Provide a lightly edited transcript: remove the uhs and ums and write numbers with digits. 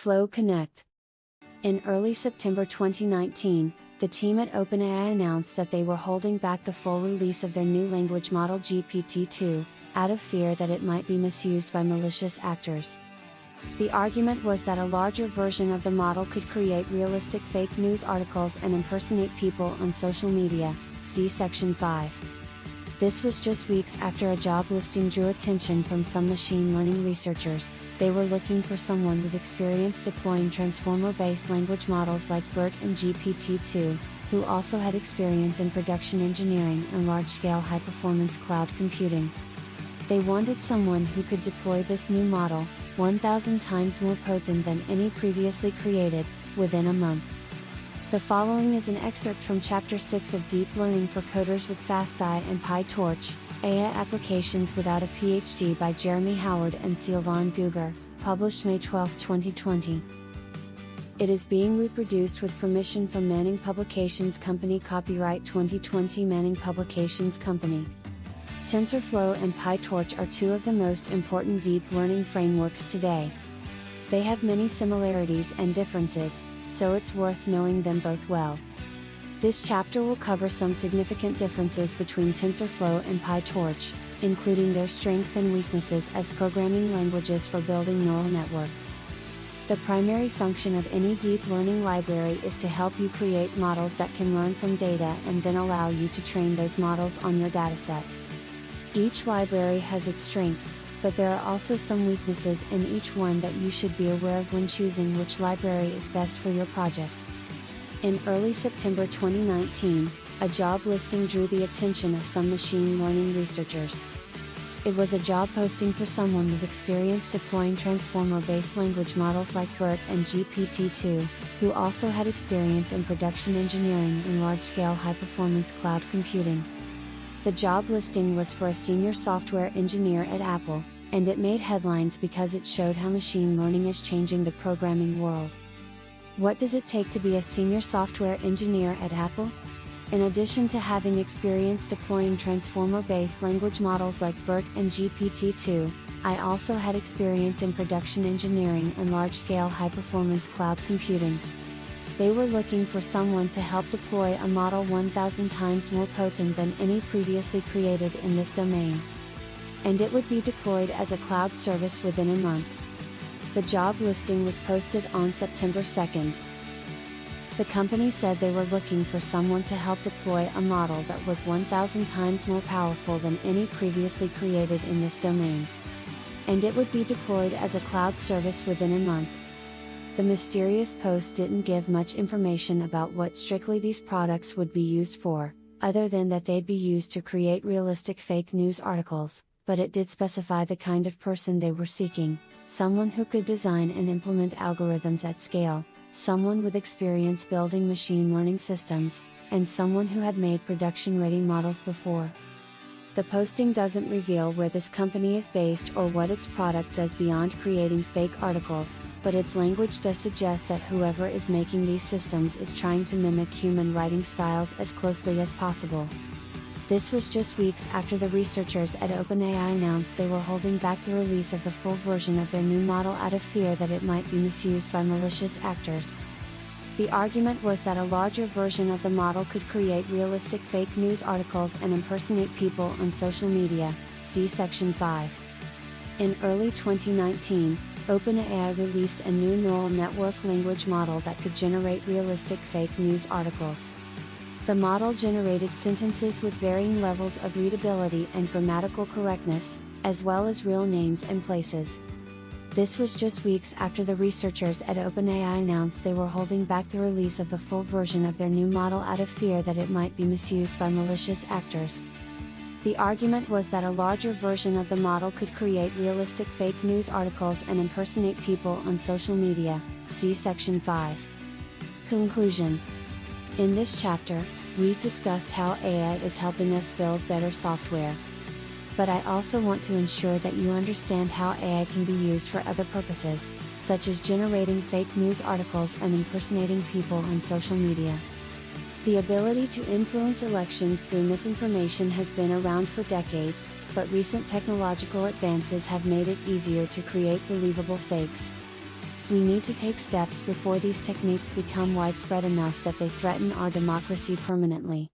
TensorFlow Connect. In early September 2019, the team at OpenAI announced that they were holding back the full release of their new language model GPT-2, out of fear that it might be misused by malicious actors. The argument was that a larger version of the model could create realistic fake news articles and impersonate people on social media, see Section 5. This was just weeks after a job listing drew attention from some machine learning researchers. They were looking for someone with experience deploying transformer-based language models like BERT and GPT-2, who also had experience in production engineering and large-scale high-performance cloud computing. They wanted someone who could deploy this new model, 1,000 times more potent than any previously created, within a month. The following is an excerpt from Chapter 6 of Deep Learning for Coders with FastAI and PyTorch, AI Applications Without a PhD by Jeremy Howard and Sylvain Gugger, published May 12, 2020. It is being reproduced with permission from Manning Publications Company. Copyright 2020 Manning Publications Company. TensorFlow and PyTorch are two of the most important deep learning frameworks today. They have many similarities and differences, so it's worth knowing them both well. This chapter will cover some significant differences between TensorFlow and PyTorch, including their strengths and weaknesses as programming languages for building neural networks. The primary function of any deep learning library is to help you create models that can learn from data and then allow you to train those models on your dataset. Each library has its strengths, but there are also some weaknesses in each one that you should be aware of when choosing which library is best for your project. In early September 2019, a job listing drew the attention of some machine learning researchers. It was a job posting for someone with experience deploying transformer-based language models like BERT and GPT-2, who also had experience in production engineering and large-scale high-performance cloud computing. The job listing was for a senior software engineer at Apple, and it made headlines because it showed how machine learning is changing the programming world. What does it take to be a senior software engineer at Apple? In addition to having experience deploying transformer-based language models like BERT and GPT-2, I also had experience in production engineering and large-scale high-performance cloud computing. They were looking for someone to help deploy a model 1,000 times more potent than any previously created in this domain. And it would be deployed as a cloud service within a month. The job listing was posted on September 2nd. The company said they were looking for someone to help deploy a model that was 1,000 times more powerful than any previously created in this domain. And it would be deployed as a cloud service within a month. The mysterious post didn't give much information about what strictly these products would be used for, other than that they'd be used to create realistic fake news articles, but it did specify the kind of person they were seeking: someone who could design and implement algorithms at scale, someone with experience building machine learning systems, and someone who had made production-ready models before. The posting doesn't reveal where this company is based or what its product does beyond creating fake articles, but its language does suggest that whoever is making these systems is trying to mimic human writing styles as closely as possible. This was just weeks after the researchers at OpenAI announced they were holding back the release of the full version of their new model out of fear that it might be misused by malicious actors. The argument was that a larger version of the model could create realistic fake news articles and impersonate people on social media, see Section 5. In early 2019, OpenAI released a new neural network language model that could generate realistic fake news articles. The model generated sentences with varying levels of readability and grammatical correctness, as well as real names and places. This was just weeks after the researchers at OpenAI announced they were holding back the release of the full version of their new model out of fear that it might be misused by malicious actors. The argument was that a larger version of the model could create realistic fake news articles and impersonate people on social media, see Section 5. Conclusion. In this chapter, we've discussed how AI is helping us build better software. But I also want to ensure that you understand how AI can be used for other purposes, such as generating fake news articles and impersonating people on social media. The ability to influence elections through misinformation has been around for decades, but recent technological advances have made it easier to create believable fakes. We need to take steps before these techniques become widespread enough that they threaten our democracy permanently.